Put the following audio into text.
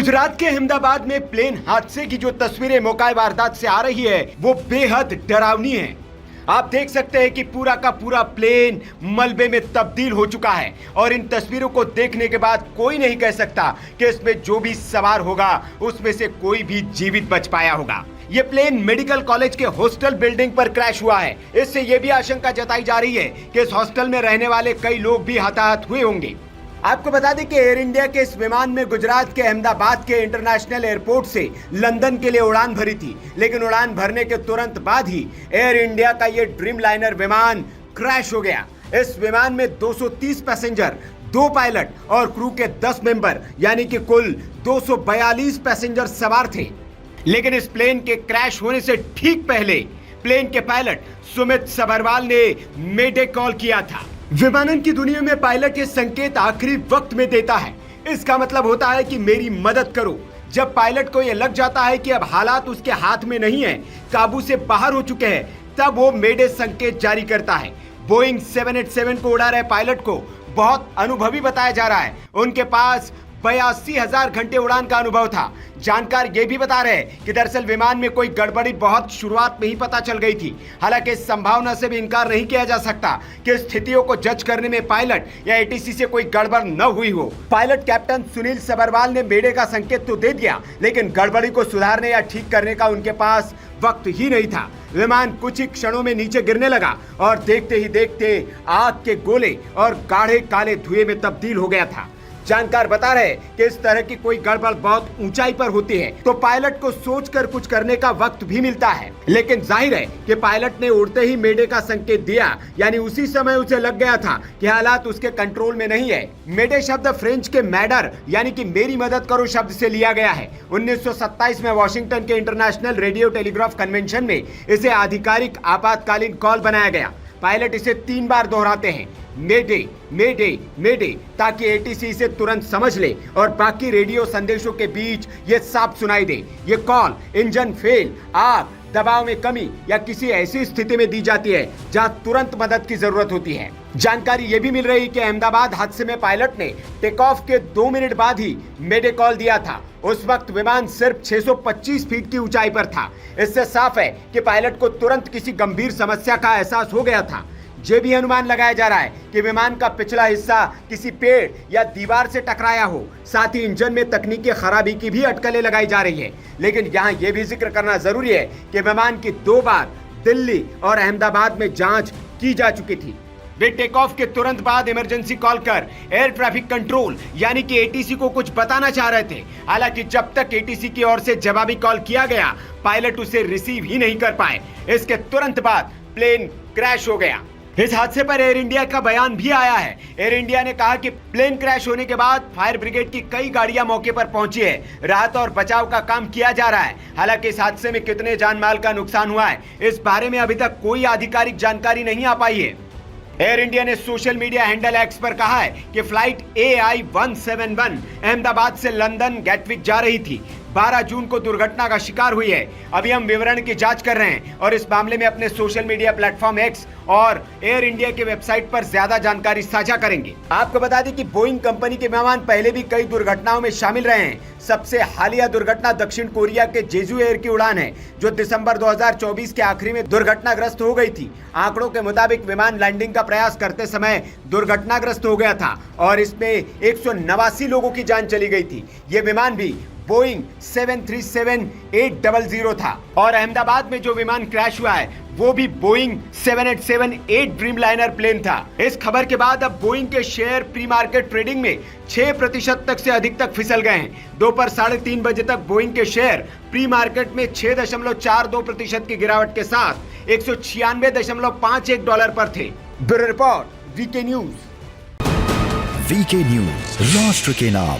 गुजरात के अहमदाबाद में प्लेन हादसे की जो तस्वीरें मौका वारदात से आ रही है वो बेहद डरावनी है। आप देख सकते हैं कि पूरा का पूरा प्लेन मलबे में तब्दील हो चुका है और इन तस्वीरों को देखने के बाद कोई नहीं कह सकता कि इसमें जो भी सवार होगा उसमें से कोई भी जीवित बच पाया होगा। ये प्लेन मेडिकल कॉलेज के हॉस्टल बिल्डिंग पर क्रैश हुआ है। इससे यह भी आशंका जताई जा रही है कि इस हॉस्टल में रहने वाले कई लोग भी हताहत हुए होंगे। आपको बता दें कि एयर इंडिया के इस विमान में गुजरात के अहमदाबाद के इंटरनेशनल एयरपोर्ट से लंदन के लिए उड़ान भरी थी, लेकिन उड़ान भरने के तुरंत बाद ही एयर इंडिया का ये ड्रीम लाइनर विमान क्रैश हो गया। इस विमान में 230 पैसेंजर, 2 पायलट और क्रू के 10 मेंबर यानी कि कुल 242 पैसेंजर सवार थे। लेकिन इस प्लेन के क्रैश होने से ठीक पहले प्लेन के पायलट सुमित सबरवाल ने मेडे कॉल किया था। विमानन की दुनिया में पायलट ये संकेत आखिरी वक्त में देता है। इसका मतलब होता है कि मेरी मदद करो। जब पायलट को यह लग जाता है कि अब हालात उसके हाथ में नहीं है, काबू से बाहर हो चुके हैं, तब वो मेडे संकेत जारी करता है। बोइंग 787 को उड़ा रहे पायलट को बहुत अनुभवी बताया जा रहा है। उनके पास 82,000 घंटे उड़ान का अनुभव था। जानकार ये भी बता रहे हैं कि दरअसल विमान में कोई गड़बड़ी बहुत शुरुआत में ही पता चल गई थी। हालांकि इस संभावना से भी इनकार नहीं किया जा सकता कि स्थितियों को जज करने में पायलट या एटीसी से कोई गड़बड़ न हुई हो। पायलट कैप्टन सुनील सबरवाल ने मेडे का संकेत तो दे दिया, लेकिन गड़बड़ी को सुधारने या ठीक करने का उनके पास वक्त ही नहीं था। विमान कुछ ही क्षणों में नीचे गिरने लगा और देखते ही देखते आग के गोले और गाढ़े काले धुएं में तब्दील हो गया था। जानकार बता रहे कि इस तरह की कोई गड़बड़ बहुत ऊंचाई पर होती है तो पायलट को सोचकर कुछ करने का वक्त भी मिलता है, लेकिन जाहिर है कि पायलट ने उड़ते ही मेडे का संकेत दिया, यानी उसी समय उसे लग गया था कि हालात उसके कंट्रोल में नहीं है। मेडे शब्द फ्रेंच के मैडर यानी कि मेरी मदद करो शब्द से लिया गया है। 1927 में वॉशिंगटन के इंटरनेशनल रेडियो टेलीग्राफ कन्वेंशन में इसे आधिकारिक आपातकालीन कॉल बनाया गया। पायलट इसे 3 बार दोहराते हैं, मेडे मेडे मेडे, ताकि एटीसी इसे तुरंत समझ ले और बाकी रेडियो संदेशों के बीच ये साफ सुनाई दे। ये कॉल इंजन फेल, आग, दबाव में कमी या किसी ऐसी स्थिति में दी जाती है जहां तुरंत मदद की जरूरत होती है। जानकारी ये भी मिल रही कि अहमदाबाद हादसे में पायलट ने टेक ऑफ के 2 मिनट बाद ही मेडे कॉल दिया था। उस वक्त विमान सिर्फ 625 फीट की ऊंचाई पर था। इससे साफ है कि पायलट को तुरंत किसी गंभीर समस्या का एहसास हो गया था। ये भी अनुमान लगाया जा रहा है कि विमान का पिछला हिस्सा किसी पेड़ या दीवार से टकराया हो। साथ ही इंजन में तकनीकी खराबी की भी अटकलें लगाई जा रही है। लेकिन यहाँ यह भी जिक्र करना जरूरी है कि विमान की 2 बार दिल्ली और अहमदाबाद में जांच की जा चुकी थी। वे टेक ऑफ के तुरंत बाद इमरजेंसी कॉल कर एयर ट्रैफिक कंट्रोल यानी कि एटीसी को कुछ बताना चाह रहे थे। हालांकि जब तक एटीसी की ओर से जवाबी कॉल किया गया, पायलट उसे रिसीव ही नहीं कर पाए। इसके तुरंत बाद प्लेन क्रैश हो गया। इस हादसे पर एयर इंडिया का बयान भी आया है। एयर इंडिया ने कहा कि प्लेन क्रैश होने के बाद फायर ब्रिगेड की कई गाड़ियां मौके पर पहुंची है। राहत और बचाव का काम किया जा रहा है। हालांकि इस हादसे में कितने जान माल का नुकसान हुआ है, इस बारे में अभी तक कोई आधिकारिक जानकारी नहीं आ पाई है। एयर इंडिया ने सोशल मीडिया हैंडल एक्स पर कहा है कि फ्लाइट AI-171 अहमदाबाद से लंदन गैटविक जा रही थी। 12 जून को दुर्घटना का शिकार हुई है। अभी हम विवरण की जांच कर रहे हैं और इस मामले में अपने सोशल मीडिया प्लेटफॉर्म एक्स और एयर इंडिया के वेबसाइट पर ज्यादा जानकारी साझा करेंगे। आपको बता दें कि बोइंग कंपनी के विमान पहले भी कई दुर्घटनाओं में शामिल रहे हैं। सबसे हालिया दुर्घटना दक्षिण कोरिया के जेजू एयर की उड़ान है, जो दिसंबर 2024 के आखिरी में दुर्घटनाग्रस्त हो गई थी। आंकड़ों के मुताबिक विमान लैंडिंग का प्रयास करते समय दुर्घटनाग्रस्त हो गया था और इसमें 189 लोगों की जान चली गई थी। ये विमान भी बोइंग 737-800 था और अहमदाबाद में जो विमान क्रैश हुआ है वो भी बोइंग 787-8 ड्रीम लाइनर प्लेन था। इस खबर के बाद अब बोइंग के शेयर प्री मार्केट ट्रेडिंग में 6% तक से अधिक तक फिसल गए हैं। दोपहर 3:30 बजे तक बोइंग के शेयर प्री मार्केट में 6.42% की गिरावट के साथ $196.51 पर थे। Bureau report, VK news. VK news, राष्ट्र के नाम।